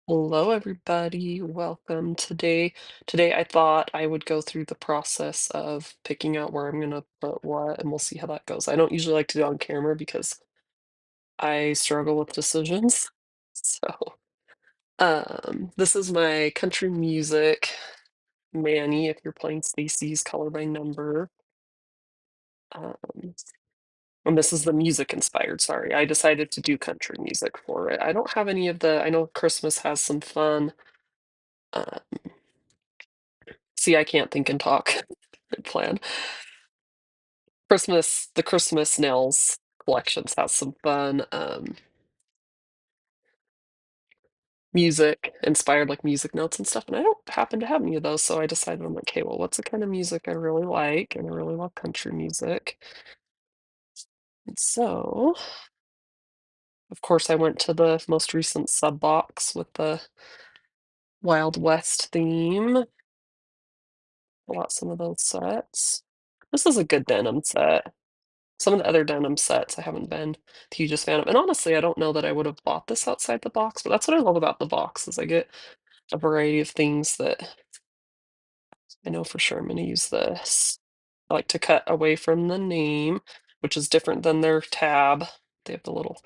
Hello, everybody. Welcome today. Today, I thought I would go through the process of picking out where I'm gonna put what, and we'll see how that goes. I don't usually like to do it on camera because I struggle with decisions. So, this is my country music Manny, if you're playing Stacy's Color by Number. Um, and this is the music inspired, sorry. I decided to do country music for it. I don't have any of I know Christmas has some fun. Uh, See, I can't think and talk and plan. The Christmas Nails collections has some fun, music inspired, like, music notes and stuff, and I don't happen to have any of those, so I decided, I'm like, "Okay, well, what's the kind of music I really like?" And I really love country music. And so, of course, I went to the most recent sub box with the Wild West theme. Bought some of those sets. This is a good denim set. Some of the other denim sets I haven't been the hugest fan of, and honestly, I don't know that I would have bought this outside the box, but that's what I love about the box is I get a variety of things that I know for sure I'm gonna use this. I like to cut away from the name, which is different than their tab. They have the little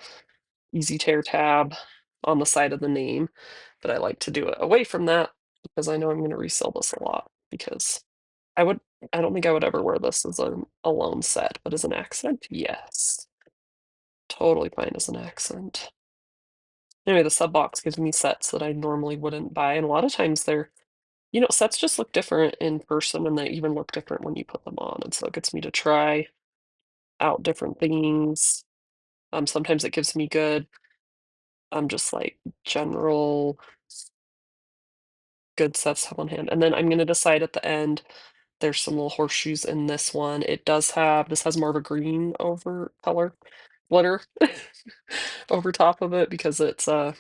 easy tear tab on the side of the name, but I like to do it away from that because I know I'm gonna resell this a lot because I would I don't think I would ever wear this as a alone set, but as an accent, yes. Totally fine as an accent. Anyway, the sub box gives me sets that I normally wouldn't buy, and a lot of times sets just look different in person, and they even look different when you put them on, and so it gets me to try out different things. Sometimes it gives me just like general good sets to have on hand, and then I'm gonna decide at the end. There's some little horseshoes in this one. This has more of a green over color glitter over top of it because it's a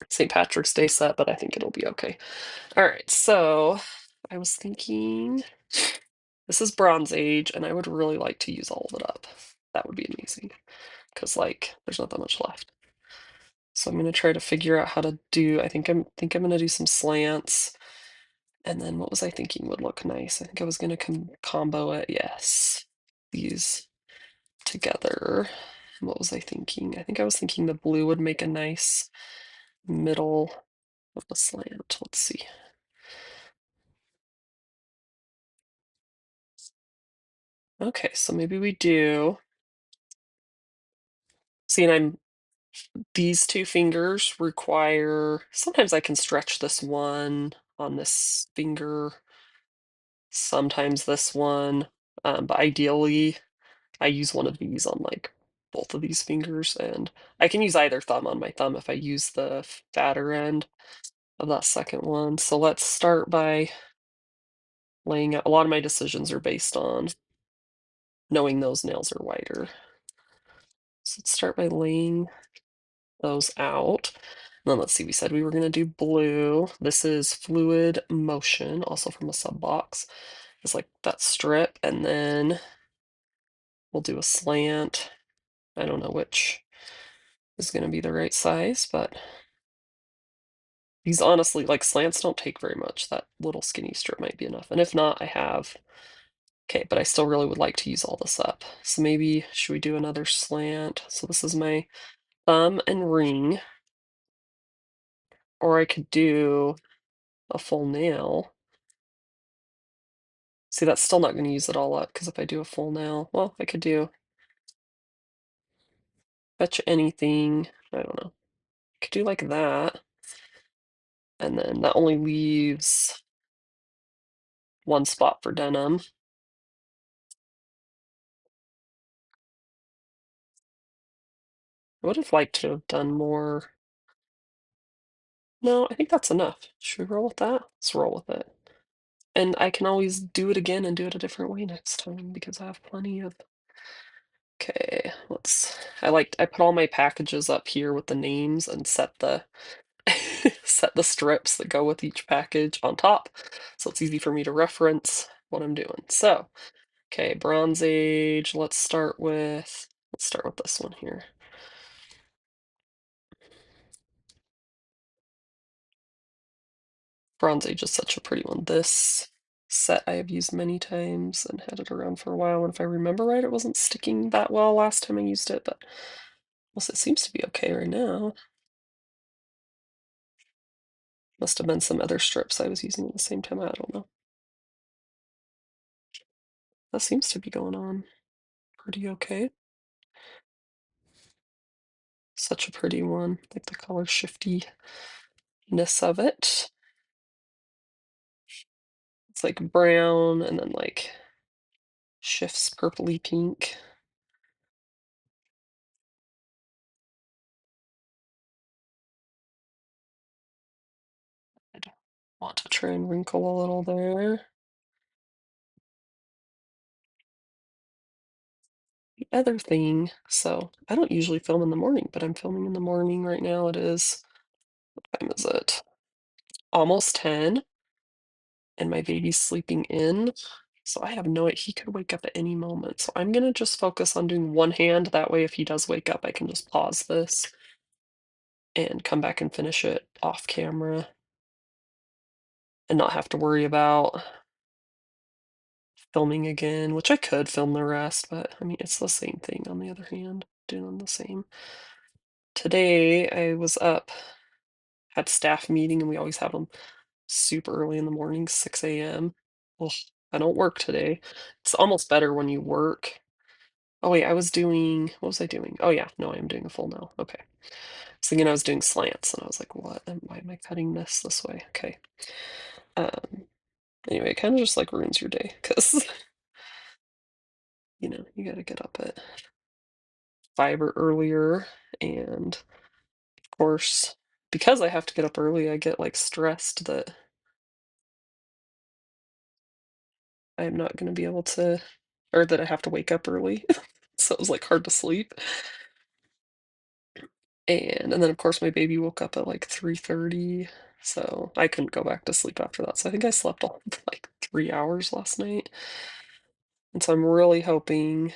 St. Patrick's Day set, but I think it'll be okay. All right, so I was thinking this is Bronze Age, and I would really like to use all of it up. That would be amazing because like there's not that much left. So I'm gonna try to figure out how to do. I think I'm gonna do some slants, and then what was I thinking would look nice? I think I was gonna combo it. Yes, these together. And what was I thinking? I think I was thinking the blue would make a nice middle of the slant. Let's see. Okay, so maybe we do. See, and these two fingers require, sometimes I can stretch this one on this finger, sometimes this one, but ideally I use one of these on like both of these fingers, and I can use either thumb on my thumb if I use the fatter end of that second one. So let's start by laying out. A lot of my decisions are based on knowing those nails are wider. So let's start by laying those out. And then let's see, we said we were going to do blue. This is Fluid Motion, also from a sub box. It's like that strip, and then we'll do a slant. I don't know which is going to be the right size, but these honestly, like slants don't take very much. That little skinny strip might be enough. And if not, I have, okay, but I still really would like to use all this up. So maybe, should we do another slant? So this is my thumb and ring, or I could do a full nail. See, that's still not gonna use it all up, because if I do a full nail, well, I could do fetch anything, I don't know. I could do like that, and then that only leaves one spot for denim. I would have liked to have done more. No, I think that's enough. Should we roll with that? Let's roll with it. And I can always do it again and do it a different way next time because I have plenty of. Okay, I put all my packages up here with the names and set the set the strips that go with each package on top, so it's easy for me to reference what I'm doing. So, okay, Bronze Age, let's start with this one here. Bronze Age is such a pretty one. This set I have used many times and had it around for a while, and if I remember right, it wasn't sticking that well last time I used it, but well, it seems to be okay right now. Must have been some other strips I was using at the same time, I don't know. That seems to be going on pretty okay. Such a pretty one, like the color shiftiness of it. It's like brown and then like shifts purpley pink. I'd want to try and wrinkle a little there. The other thing, so I don't usually film in the morning, but I'm filming in the morning right now. It is, what time is it? Almost 10, and my baby's sleeping in. So I have no, he could wake up at any moment. So I'm gonna just focus on doing one hand. That way, if he does wake up, I can just pause this and come back and finish it off camera and not have to worry about filming again, which I could film the rest, but I mean, it's the same thing on the other hand, doing the same. Today, I was up, had staff meeting, and we always have them super early in the morning, 6 a.m. Well, I don't work today. It's almost better when you work. Oh wait, I was doing, what was I doing? Oh yeah, no, I am doing a full now. Okay. I was thinking I was doing slants, and I was like, what? Why am I cutting this way? Okay. Anyway, it kind of just like ruins your day because, you got to get up at 5 or earlier. And of course, because I have to get up early, I get like stressed that I'm not going to be able to, or that I have to wake up early. So it was like hard to sleep. And then of course my baby woke up at like 3:30, so I couldn't go back to sleep after that. So I think I slept all like 3 hours last night. And so I'm really hoping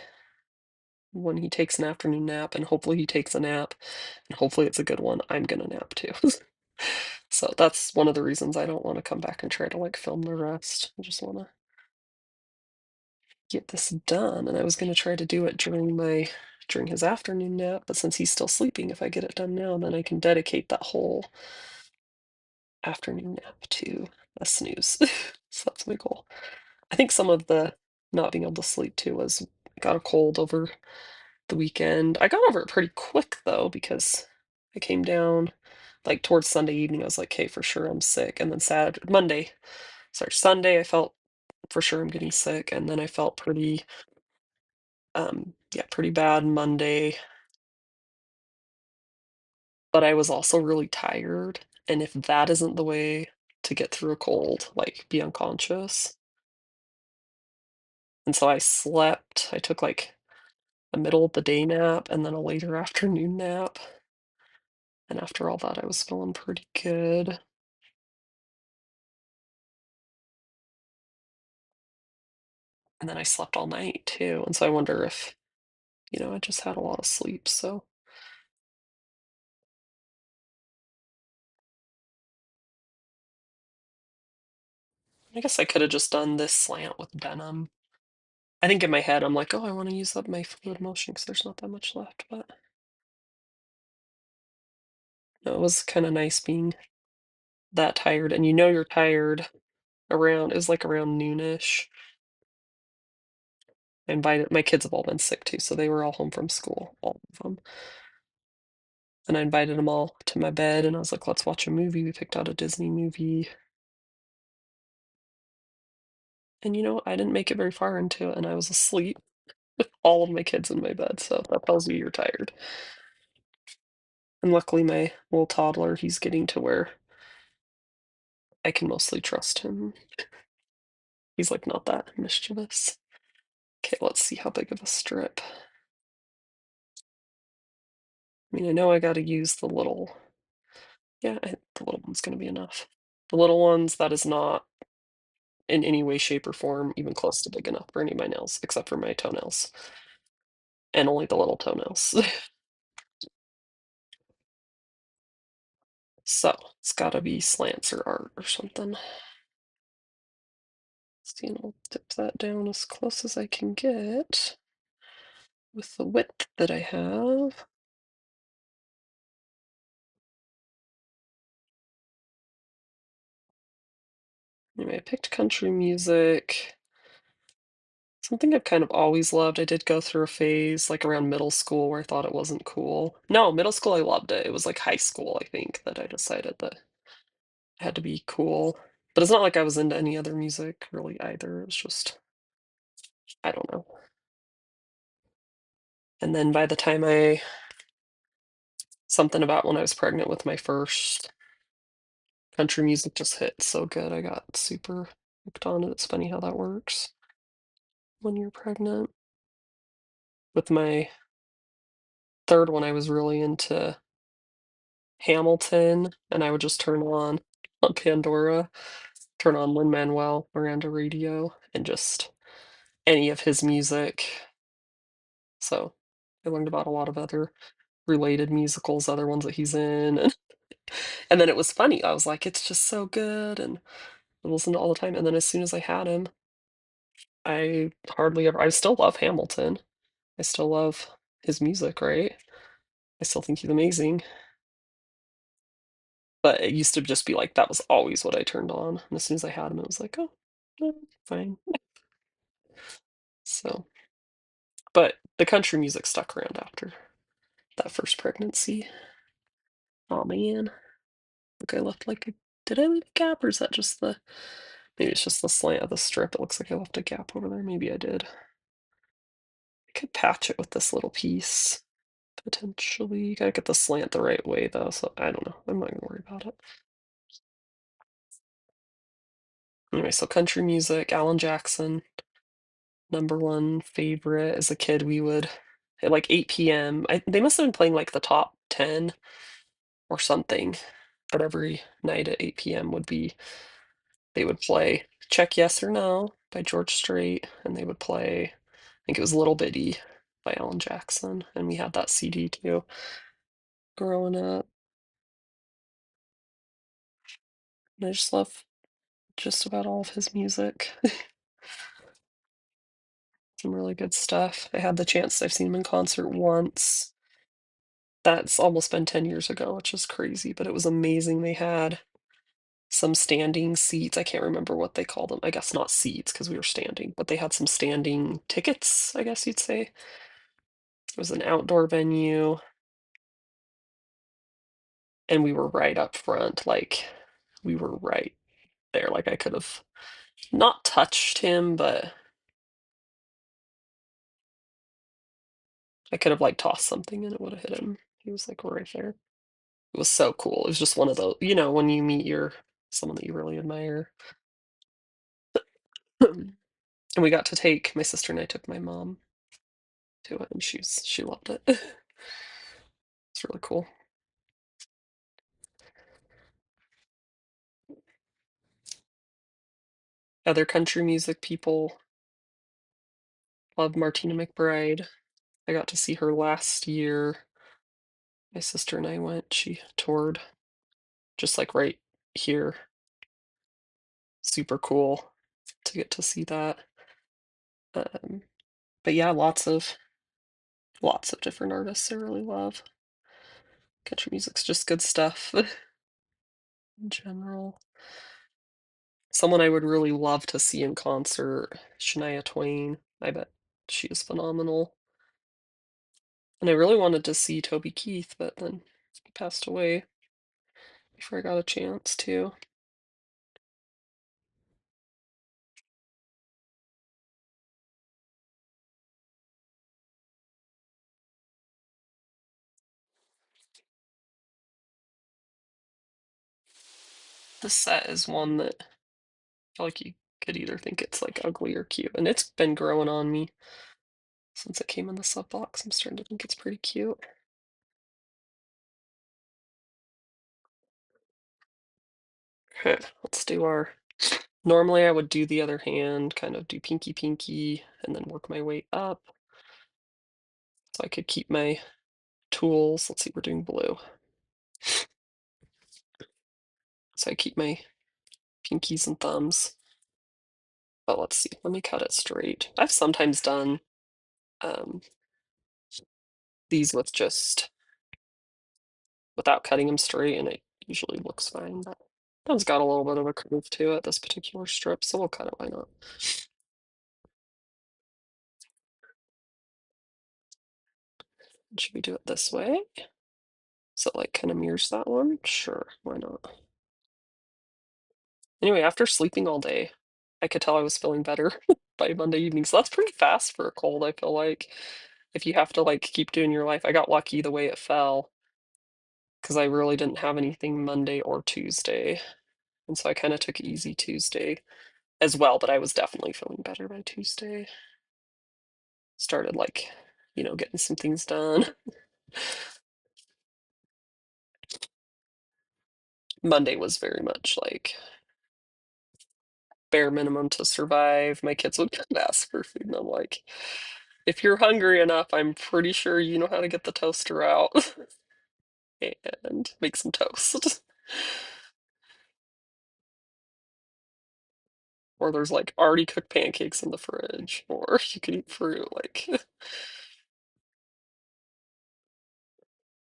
when he takes an afternoon nap, and hopefully he takes a nap, and hopefully it's a good one, I'm gonna nap too. So that's one of the reasons I don't want to come back and try to like film the rest. I just want to get this done. And I was going to try to do it during his afternoon nap, but since he's still sleeping, if I get it done now, then I can dedicate that whole afternoon nap to a snooze. So that's my goal. I think some of the not being able to sleep too was I got a cold over the weekend. I got over it pretty quick though, because I came down like towards Sunday evening. I was like, hey, for sure I'm sick. And then Sunday, I felt for sure I'm getting sick. And then I felt yeah, pretty bad Monday, but I was also really tired. And if that isn't the way to get through a cold, like be unconscious. And so I took like a middle of the day nap and then a later afternoon nap. And after all that, I was feeling pretty good. And then I slept all night too. And so I wonder if, I just had a lot of sleep. So I guess I could have just done this slant with denim. I think in my head, I'm like, oh, I want to use up my fluid motion because there's not that much left. But no, it was kind of nice being that tired. And you're tired it was like around noonish. I invited, my kids have all been sick too. So they were all home from school, all of them. And I invited them all to my bed and I was like, let's watch a movie. We picked out a Disney movie. And I didn't make it very far into it and I was asleep with all of my kids in my bed. So that tells you you're tired. And luckily, my little toddler, he's getting to where I can mostly trust him. He's like not that mischievous. Okay, let's see how big of a strip. I mean, I know I got to use the little, yeah, the little one's going to be enough. The little ones, that is not in any way, shape, or form even close to big enough for any of my nails, except for my toenails. And only the little toenails. So it's gotta be slants or art or something. See, and I'll dip that down as close as I can get with the width that I have. Anyway, I picked country music. Something I've kind of always loved. I did go through a phase like around middle school where I thought it wasn't cool. No, middle school I loved it. It was like high school, I think, that I decided that it had to be cool. But it's not like I was into any other music really either. It was just, I don't know. And then by the time something about when I was pregnant with my first, country music just hit so good. I got super hooked on it. It's funny how that works when you're pregnant. With my third one, I was really into Hamilton, and I would just turn on Pandora, turn on Lin-Manuel Miranda Radio, and just any of his music. So I learned about a lot of other related musicals, other ones that he's in, and then it was funny. I was like, "It's just so good," and I listened all the time, and then as soon as I had him, I still love Hamilton. I still love his music, right? I still think he's amazing, but it used to just be like that was always what I turned on, and as soon as I had him, it was like, "Oh, fine." So, but the country music stuck around after that first pregnancy. Oh man, look, I left like a did I leave a gap or is that just the maybe it's just the slant of the strip. It looks like I left a gap over there. Maybe I did. I could patch it with this little piece, potentially. You gotta get the slant the right way though, so I don't know. I'm not gonna worry about it. Anyway, so country music, Alan Jackson, number one favorite. As a kid, we would at like 8 p.m. They must have been playing like the top 10 or something, but every night at 8 p.m. would be they would play Check Yes or No by George Strait, and they would play, I think it was Little Bitty by Alan Jackson, and we had that CD too growing up. And I just love just about all of his music. Some really good stuff. I had the chance, I've seen him in concert once. That's almost been 10 years ago, which is crazy, but it was amazing. They had some standing seats. I can't remember what they called them. I guess not seats because we were standing, but they had some standing tickets, I guess you'd say. It was an outdoor venue, and we were right up front. Like, we were right there. Like, I could have not touched him, but I could have like tossed something and it would have hit him. He was like right there. It was so cool. It was just one of those, when you meet your someone that you really admire. And we got to take my sister and I took my mom to it, and she loved it. It's really cool. Other country music people love Martina McBride. I got to see her last year. My sister and I went. She toured just like right here. Super cool to get to see that. Um, but yeah, lots of different artists I really love. Country music's just good stuff in general. Someone I would really love to see in concert, Shania Twain. I bet she is phenomenal. And I really wanted to see Toby Keith, but then he passed away before I got a chance to. The set is one that I feel like you could either think it's like ugly or cute, and it's been growing on me since it came in the sub box. I'm starting to think it's pretty cute. Okay, let's do our. Normally, I would do the other hand, kind of do pinky pinky, and then work my way up so I could keep my tools. Let's see, we're doing blue. So I keep my pinkies and thumbs. But let's see, let me cut it straight. I've sometimes done um, these with just without cutting them straight, and it usually looks fine. But that one's got a little bit of a curve to it, this particular strip, so we'll cut it. Why not? Should we do it this way? So it like kind of mirrors that one? Sure, why not? Anyway, after sleeping all day, I could tell I was feeling better by Monday evening. So that's pretty fast for a cold, I feel like. If you have to like keep doing your life. I got lucky the way it fell because I really didn't have anything Monday or Tuesday. And so I kind of took it easy Tuesday as well, but I was definitely feeling better by Tuesday. Started like, getting some things done. Monday was very much like bare minimum to survive. My kids would come ask for food, and I'm like, if you're hungry enough, I'm pretty sure you know how to get the toaster out and make some toast. Or there's like already cooked pancakes in the fridge, or you can eat fruit. Like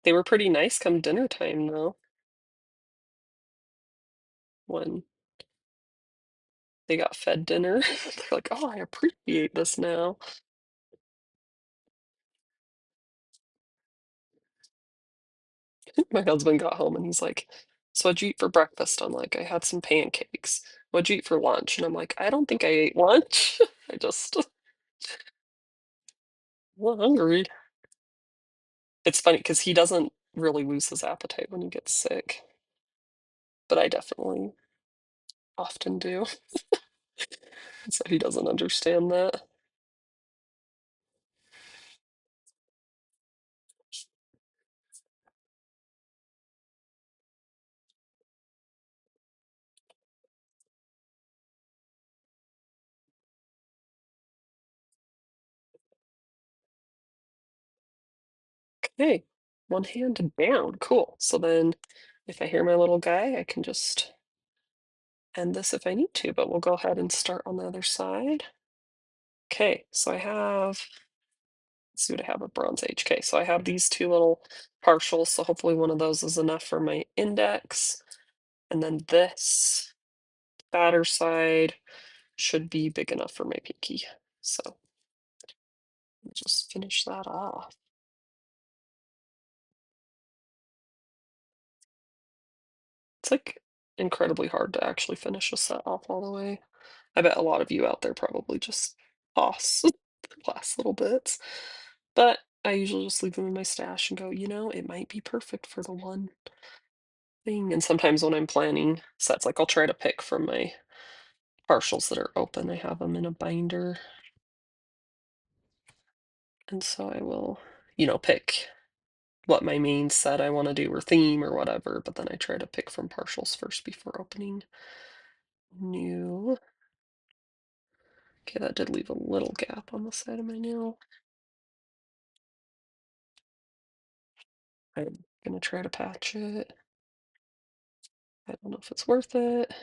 they were pretty nice come dinner time though, when they got fed dinner. They're like, oh, I appreciate this now. My husband got home and he's like, so what'd you eat for breakfast? I'm like, I had some pancakes. What'd you eat for lunch? And I'm like, I don't think I ate lunch. I just well, hungry. It's funny because he doesn't really lose his appetite when he gets sick, but I definitely often do. So he doesn't understand that. Okay, one hand down. Cool. So then if I hear my little guy, I can just end this if I need to, but we'll go ahead and start on the other side. Okay, so I have, let's see what I have with Bronze Age. Okay, so I have these two little partials, so hopefully one of those is enough for my index. And then this batter side should be big enough for my pinky. So I'll just finish that off. It's like incredibly hard to actually finish a set off all the way. I bet a lot of you out there probably just toss the last little bits. But I usually just leave them in my stash and go, it might be perfect for the one thing. And sometimes when I'm planning sets, like I'll try to pick from my partials that are open. I have them in a binder. And so I will, pick what my main set I want to do or theme or whatever. But then I try to pick from partials first before opening new. Okay, that did leave a little gap on the side of my nail. I'm gonna try to patch it. I don't know if it's worth it.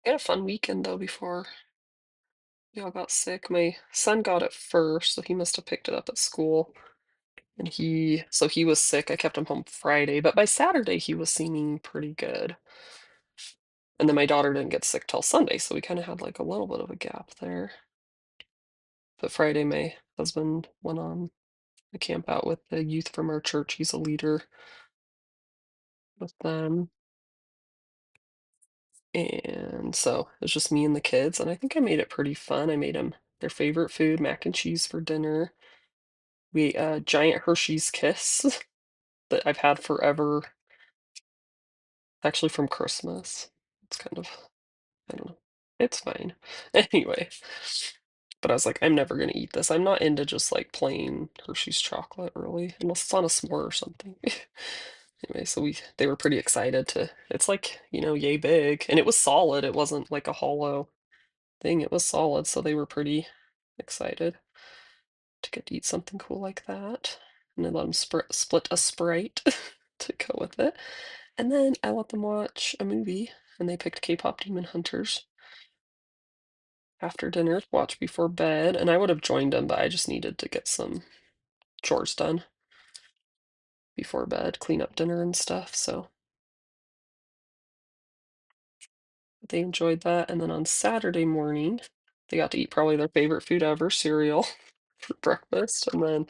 I had a fun weekend though before we all got sick. My son got it first, so he must have picked it up at school. And he was sick. I kept him home Friday, but by Saturday he was seeming pretty good. And then my daughter didn't get sick till Sunday, so we kind of had like a little bit of a gap there. But Friday, my husband went on a camp out with the youth from our church. He's a leader with them. And so it was just me and the kids, and I think I made it pretty fun. I made them their favorite food, mac and cheese for dinner. We ate a giant Hershey's Kiss that I've had forever, actually from Christmas. It's kind of, I don't know. It's fine. Anyway, but I was like, I'm never gonna eat this. I'm not into just like plain Hershey's chocolate, really, unless it's on a s'more or something. Anyway, so they were pretty excited to it's like, yay big, and it was solid, it wasn't like a hollow thing, it was solid, so they were pretty excited to get to eat something cool like that, and I let them split a Sprite to go with it, and then I let them watch a movie, and they picked K-pop Demon Hunters after dinner to watch before bed, and I would have joined them, but I just needed to get some chores done before bed, clean up dinner and stuff, so they enjoyed that, and then on Saturday morning, they got to eat probably their favorite food ever, cereal, for breakfast, and then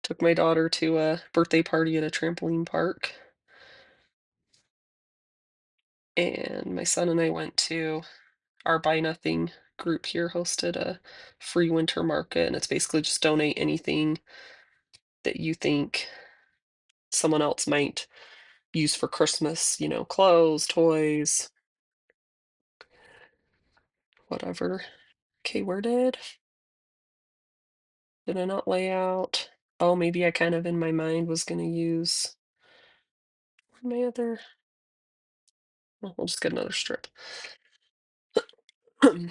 took my daughter to a birthday party at a trampoline park, and my son and I went to our Buy Nothing group here hosted a free winter market, and it's basically just donate anything that you think someone else might use for Christmas, clothes, toys, whatever. Okay, did I not lay out? Oh, maybe I kind of in my mind was gonna use my other well, we'll just get another strip. I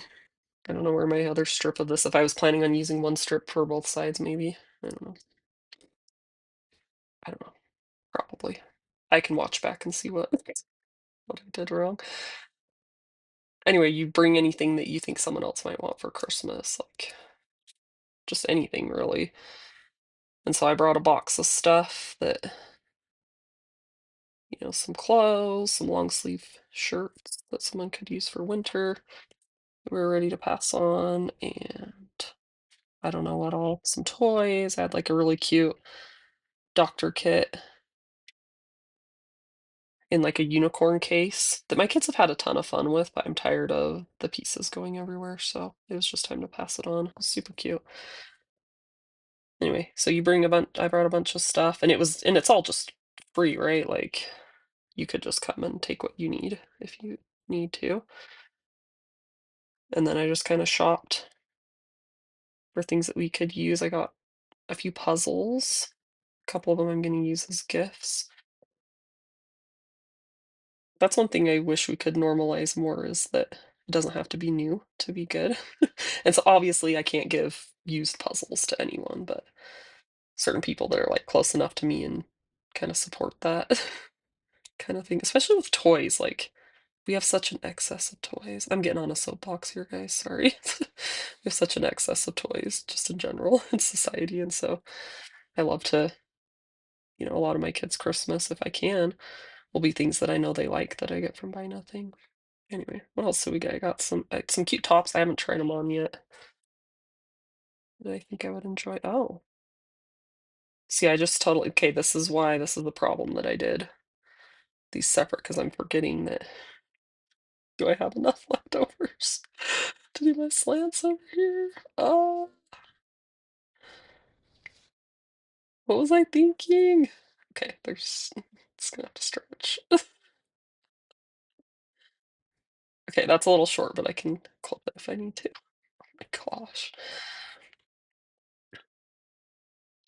don't know where my other strip of this if I was planning on using one strip for both sides, maybe. I don't know. I don't know. Probably. I can watch back and see what I did wrong. Anyway, you bring anything that you think someone else might want for Christmas, like just anything really. And so I brought a box of stuff that, some clothes, some long sleeve shirts that someone could use for winter that we were ready to pass on, and I don't know what all, some toys. I had like a really cute doctor kit in like a unicorn case that my kids have had a ton of fun with, but I'm tired of the pieces going everywhere, so it was just time to pass it on. It was super cute. Anyway, so you bring a bunch I brought a bunch of stuff and it's all just free, right? Like you could just come and take what you need if you need to. And then I just kind of shopped for things that we could use. I got a few puzzles. A couple of them I'm going to use as gifts. That's one thing I wish we could normalize more is that it doesn't have to be new to be good. And so obviously I can't give used puzzles to anyone, but certain people that are like close enough to me and kind of support that kind of thing, especially with toys. Like we have such an excess of toys. I'm getting on a soapbox here, guys. Sorry. We have such an excess of toys just in general in society. And so I love to, a lot of my kids' Christmas, if I can, will be things that I know they like that I get from Buy Nothing. Anyway, what else do we get? I got some cute tops. I haven't tried them on yet that I think I would enjoy. Oh, see, I just totally, okay, this is the problem that I did these separate because I'm forgetting that, do I have enough leftovers to do my slants over here? Oh, what was I thinking? Okay, it's gonna have to stretch. Okay, that's a little short, but I can clip it if I need to. Oh my gosh.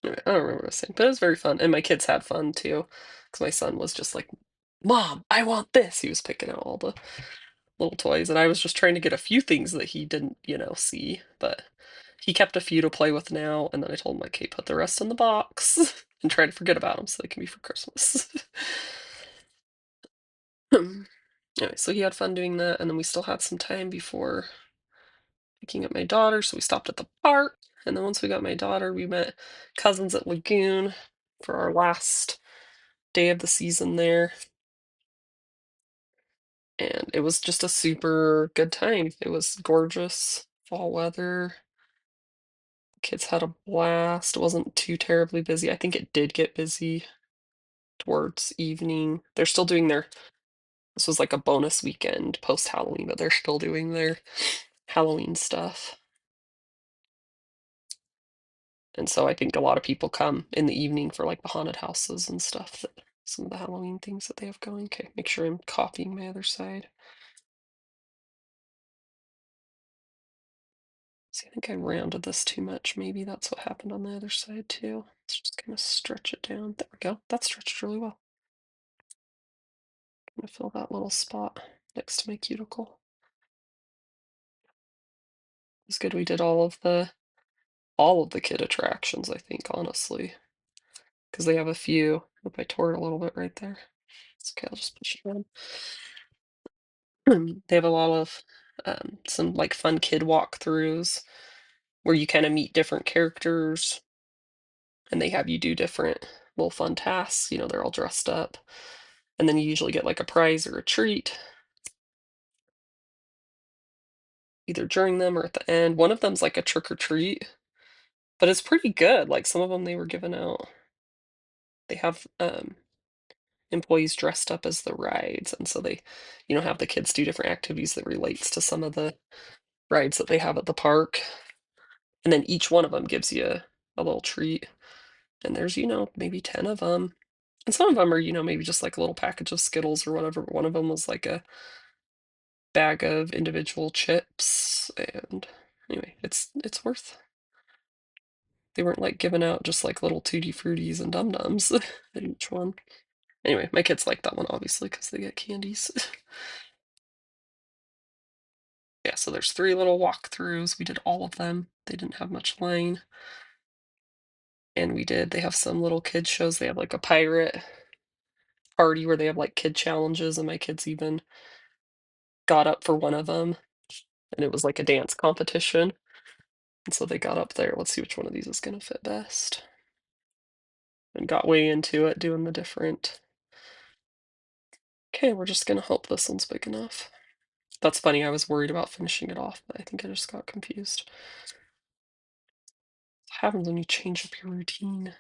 Anyway, I don't remember what I was saying, but it was very fun, and my kids had fun too, because my son was just like, "Mom, I want this." He was picking out all the little toys, and I was just trying to get a few things that he didn't, see, but he kept a few to play with now, and then I told him, like, "Hey, put the rest in the box and try to forget about them so they can be for Christmas." Anyway, so he had fun doing that, and then we still had some time before picking up my daughter, so we stopped at the park, and then once we got my daughter, we met cousins at Lagoon for our last day of the season there, and it was just a super good time. It was gorgeous fall weather. Kids had a blast. It wasn't too terribly busy. I think it did get busy towards evening. They're still doing their this was like a bonus weekend post Halloween, but they're still doing their Halloween stuff. And so I think a lot of people come in the evening for like the haunted houses and stuff that some of the Halloween things that they have going. Okay, make sure I'm copying my other side. See, I think I rounded this too much. Maybe that's what happened on the other side too. Let's just kind of stretch it down. There we go. That stretched really well. I'm gonna fill that little spot next to my cuticle. It's good we did all of the kid attractions, I think, honestly, because they have a few. Hope I tore it a little bit right there. It's okay, I'll just push it around. They have a lot of some like fun kid walkthroughs where you kind of meet different characters and they have you do different little fun tasks. They're all dressed up. And then you usually get like a prize or a treat either during them or at the end. One of them's like a trick or treat, but it's pretty good. Like some of them they were giving out. They have employees dressed up as the rides, and so they have the kids do different activities that relates to some of the rides that they have at the park. And then each one of them gives you a little treat. And there's, maybe 10 of them. And some of them are, maybe just like a little package of Skittles or whatever. But one of them was like a bag of individual chips. And anyway, it's worth. They weren't like giving out just like little tutti fruities and dum dums at each one. Anyway, my kids like that one obviously because they get candies. Yeah, so there's 3 little walkthroughs. We did all of them. They didn't have much line. And they have some little kid shows. They have like a pirate party where they have like kid challenges, and my kids even got up for one of them, and it was like a dance competition. And so they got up there. Let's see which one of these is going to fit best. And got way into it doing the different. Okay, we're just going to hope this one's big enough. That's funny. I was worried about finishing it off, but I think I just got confused. What happens when you change up your routine?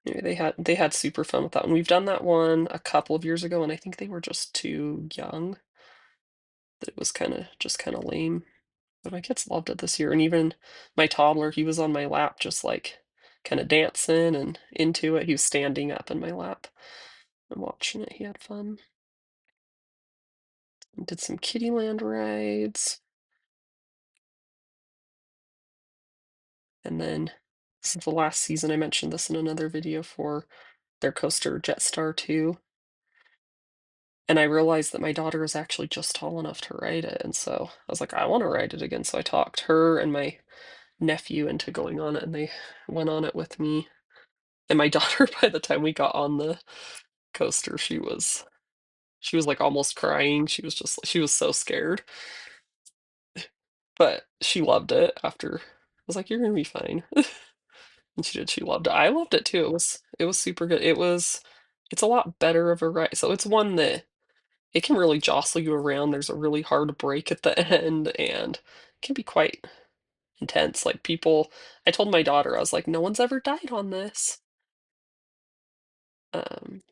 Anyway, they had super fun with that one. We've done that one a couple of years ago, and I think they were just too young. That it was kind of lame. But my kids loved it this year, and even my toddler, he was on my lap just, like, kinda dancing and into it. He was standing up in my lap and watching it. He had fun. Did some Kiddieland rides, and then this is the last season. I mentioned this in another video for their coaster Jetstar 2, and I realized that my daughter is actually just tall enough to ride it, and so I was like, "I wanna ride it again," so I talked her and my nephew into going on it, and they went on it with me. And my daughter, by the time we got on the coaster, she was, like, almost crying. She was so scared, but she loved it after I was like, "You're gonna be fine." And she did, she loved it. I loved it too. It was super good. It's a lot better of a ride. So it's one that it can really jostle you around. There's a really hard break at the end, and it can be quite intense. Like, I told my daughter, I was like, "No one's ever died on this." Um,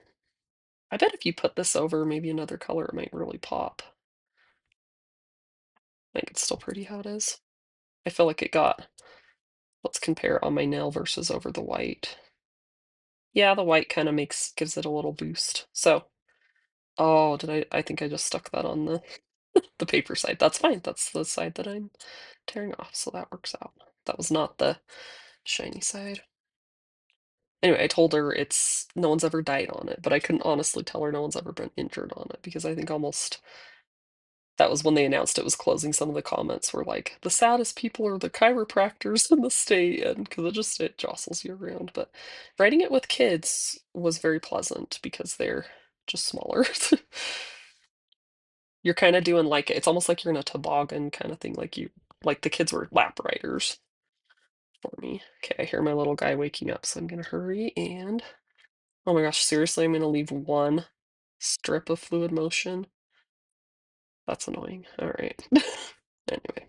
I bet if you put this over maybe another color, it might really pop. I think it's still pretty how it is. I feel like let's compare on my nail versus over the white. Yeah, the white kind of gives it a little boost. So, oh, I think I just stuck that on the paper side. That's fine. That's the side that I'm tearing off, so that works out. That was not the shiny side. Anyway, I told her it's no one's ever died on it, but I couldn't honestly tell her no one's ever been injured on it because I think almost that was when they announced it was closing. Some of the comments were like, "The saddest people are the chiropractors in the state," and because it jostles you around. But writing it with kids was very pleasant because they're just smaller. You're kind of doing like it's almost like you're in a toboggan kind of thing. Like the kids were lap riders for me. Okay, I hear my little guy waking up, so I'm gonna hurry and oh my gosh, seriously, I'm gonna leave one strip of fluid motion. That's annoying. All right. Anyway.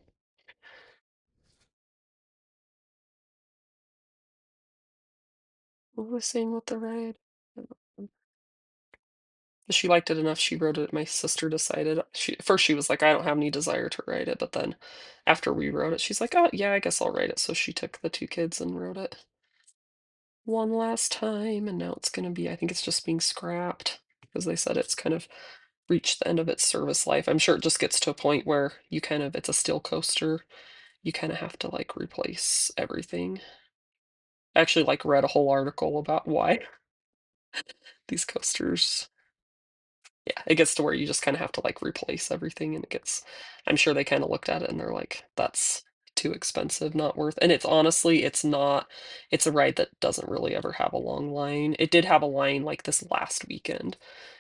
What was I saying with the ride? Um, She liked it enough, she wrote it. My sister decided at first she was like, "I don't have any desire to write it," but then after we wrote it, she's like, "Oh, yeah, I guess I'll write it." So she took the 2 kids and wrote it one last time, and now it's gonna be I think it's just being scrapped because they said it's kind of reached the end of its service life. I'm sure it just gets to a point where it's a steel coaster, you kinda have to, like, replace everything. I actually, like, read a whole article about why these coasters Yeah, it gets to where you just kinda have to, like, replace everything, and it gets I'm sure they kinda looked at it and they're like, "That's too expensive, not worth." And it's honestly, it's not it's a ride that doesn't really ever have a long line. It did have a line, like, this last weekend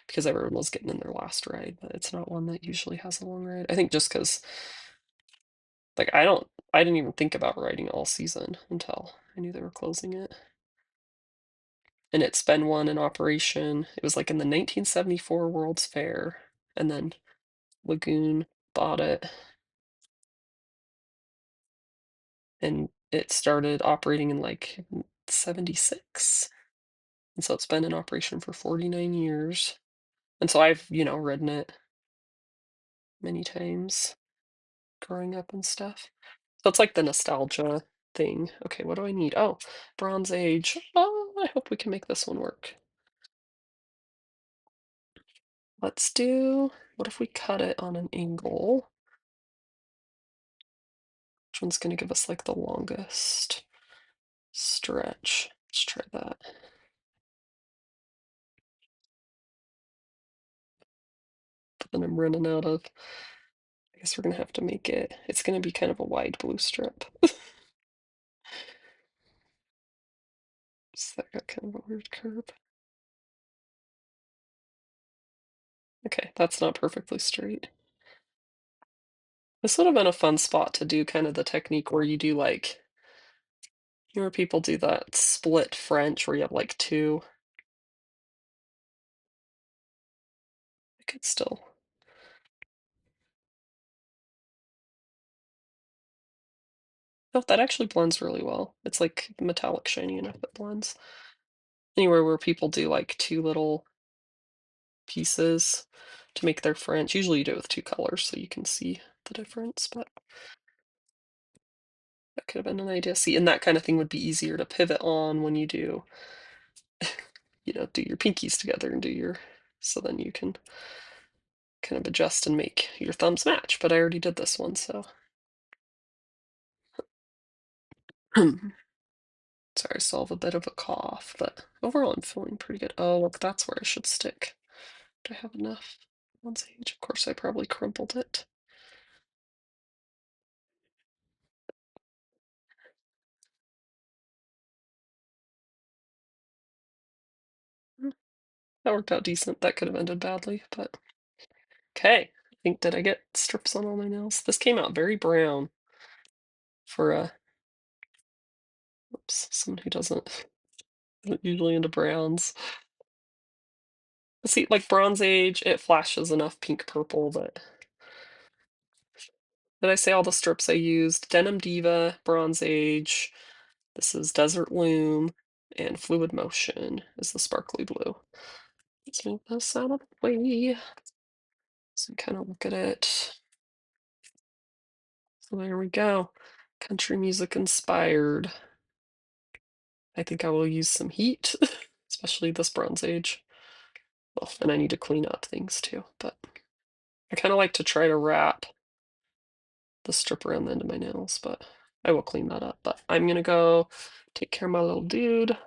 because everyone was getting in their last ride, but it's not one that usually has a long ride. I think just because, like, I didn't even think about riding all season until I knew they were closing it, and it's been one in operation. It was, like, in the 1974 World's Fair, and then Lagoon bought it, and it started operating in, like, 76, and so it's been in operation for 49 years, and so I've, ridden it many times growing up and stuff. So it's like the nostalgia thing. Okay, what do I need? Oh, Bronze Age. Oh, I hope we can make this one work. Let's do what if we cut it on an angle? Which one's gonna give us, like, the longest stretch? Let's try that. But then I'm running out of I guess we're gonna have to make it's gonna be kind of a wide blue strip. So that got kind of a weird curve. Okay, that's not perfectly straight. This would have been a fun spot to do kind of the technique where you do like, where people do that split French where you have like two. I could still. Oh, that actually blends really well. It's like metallic shiny enough that blends. Anywhere where people do like two little pieces to make their French. Usually you do it with two colors so you can see the difference, but that could have been an idea. See, and that kind of thing would be easier to pivot on when you do, do your pinkies together and do your, so then you can kind of adjust and make your thumbs match. But I already did this one, so. Sorry, I still have a bit of a cough, but overall I'm feeling pretty good. Oh, look, that's where I should stick. Do I have enough? Bronze Age. Of course, I probably crumpled it. Mm, that worked out decent. That could have ended badly, but okay. I think did I get strips on all my nails? This came out very brown for a oops, someone who doesn't isn't usually into browns. See, like Bronze Age, it flashes enough pink purple that did I say all the strips I used? Denim Diva, Bronze Age, this is Desert Loom, and Fluid Motion is the sparkly blue. Let's move this out of the way so we kind of look at it. So there we go. Country music inspired. I think I will use some heat, especially this Bronze Age. Well, and I need to clean up things too, but I kind of like to try to wrap the strip around the end of my nails, but I will clean that up. But I'm gonna go take care of my little dude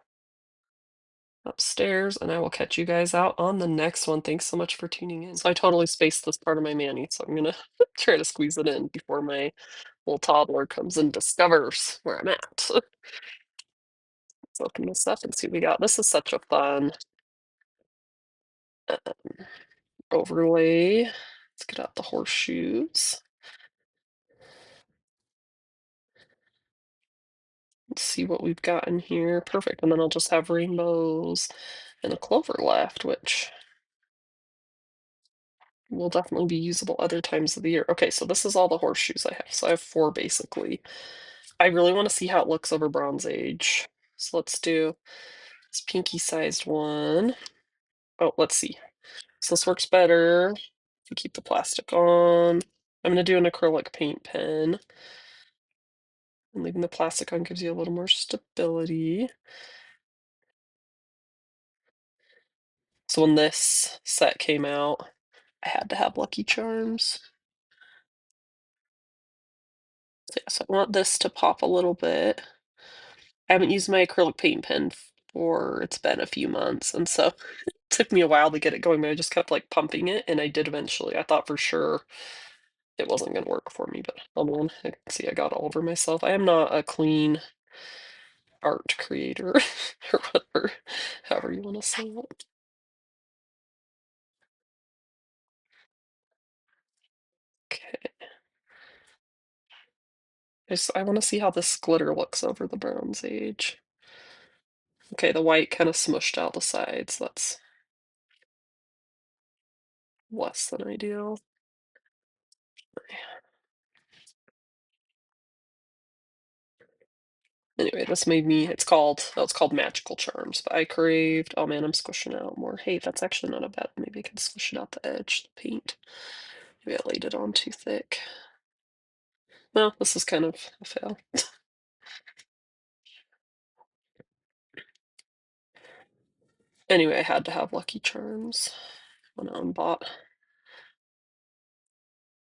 upstairs, and I will catch you guys out on the next one. Thanks so much for tuning in. So I totally spaced this part of my mani, so I'm gonna try to squeeze it in before my little toddler comes and discovers where I'm at. Let's open this up and see what we got. This is such a fun uh, overlay. Let's get out the horseshoes. Let's see what we've got in here. Perfect. And then I'll just have rainbows and a clover left, which will definitely be usable other times of the year. Okay, so this is all the horseshoes I have. So I have four basically. I really want to see how it looks over Bronze Age. So let's do this pinky sized one. Oh, let's see. So this works better if you keep the plastic on. I'm going to do an acrylic paint pen. And leaving the plastic on gives you a little more stability. So when this set came out, I had to have Lucky Charms. So, yeah, so I want this to pop a little bit. I haven't used my acrylic paint pen for it's been a few months, and so Took me a while to get it going, but I just kept, like, pumping it, and I did eventually. I thought for sure it wasn't gonna work for me, but hold on. I see I got all over myself. I am not a clean art creator or whatever, however you wanna say it. Okay. I wanna see how this glitter looks over the Bronze Age. Okay, the white kinda smushed out the sides. That's less than ideal. Anyway, this made me it's called Magical Charms by Craved. Oh man, I'm squishing out more. Hey, that's actually not a bad, maybe I can squish it out the edge, the paint. Maybe I laid it on too thick. Well, this is kind of a fail. Anyway, I had to have Lucky Charms. Went out and bought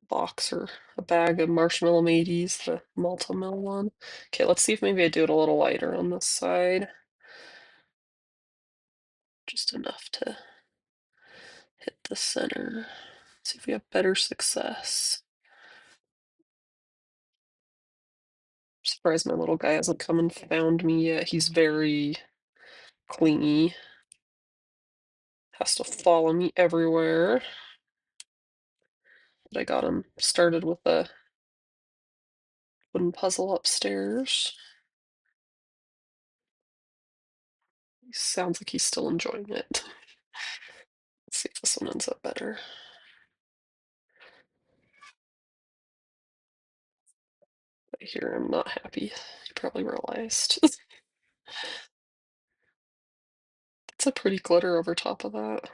a box or a bag of Marshmallow Mateys, the multi-mill one. Okay, let's see if maybe I do it a little lighter on this side. Just enough to hit the center. See if we have better success. Surprised my little guy hasn't come and found me yet. He's very clingy. Has to follow me everywhere. But I got him started with a wooden puzzle upstairs. He sounds like he's still enjoying it. Let's see if this one ends up better. I hear I'm not happy. You probably realized. It's a pretty glitter over top of that.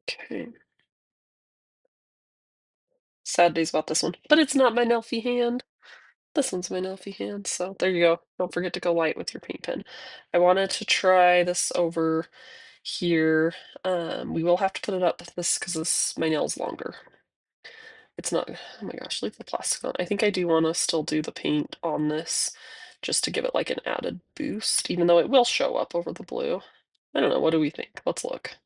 Okay. Sad days about this one. But it's not my Nelfie hand. This one's my Nelfie hand, so there you go. Don't forget to go light with your paint pen. I wanted to try this over here. We will have to put it up this because this my nail's longer. It's not, oh my gosh, leave the plastic on. I think I do want to still do the paint on this just to give it like an added boost, even though it will show up over the blue. I don't know, what do we think? Let's look.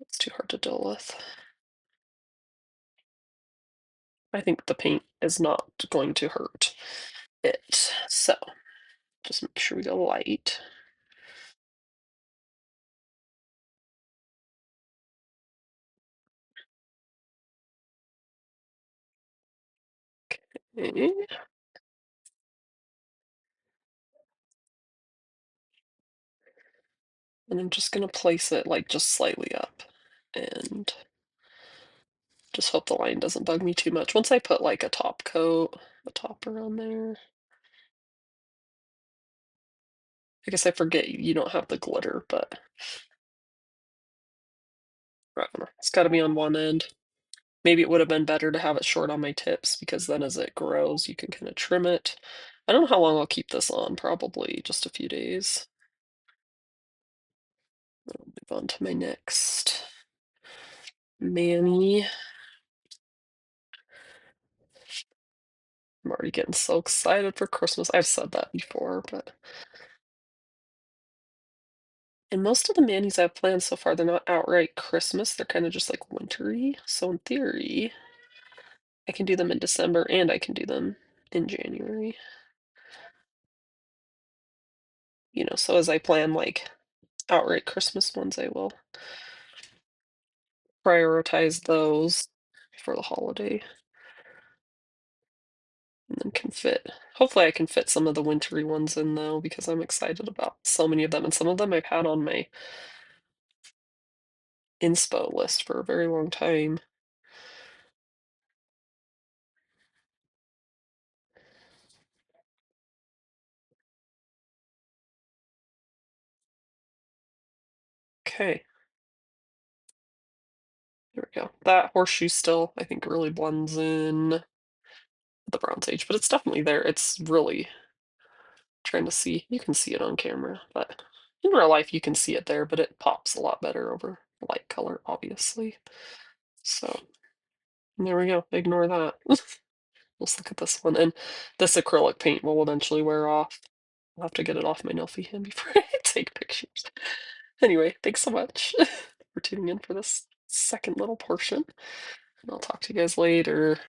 It's too hard to deal with. I think the paint is not going to hurt it. So just make sure we go light. Okay. And I'm just gonna place it like just slightly up and just hope the line doesn't bug me too much. Once I put like a top coat, a topper on there. I guess I forget you don't have the glitter, but I don't know. It's gotta be on one end. Maybe it would have been better to have it short on my tips because then as it grows, you can kind of trim it. I don't know how long I'll keep this on, probably just a few days. I'll move on to my next Manny. I'm already getting so excited for Christmas. I've said that before, but and most of the Manny's I've planned so far, they're not outright Christmas. They're kind of just like wintry. So in theory, I can do them in December and I can do them in January. So as I plan like outright Christmas ones, I will prioritize those for the holiday and then can fit. Hopefully, I can fit some of the wintry ones in though, because I'm excited about so many of them, and some of them I've had on my inspo list for a very long time. Okay, there we go. That horseshoe still, I think, really blends in the Bronze Age, but it's definitely there. It's really trying to see. You can see it on camera, but in real life, you can see it there, but it pops a lot better over light color, obviously. So there we go. Ignore that. Let's look at this one, and this acrylic paint will eventually wear off. I'll have to get it off my Nelfie hand before I take pictures. Anyway, thanks so much for tuning in for this second little portion, and I'll talk to you guys later.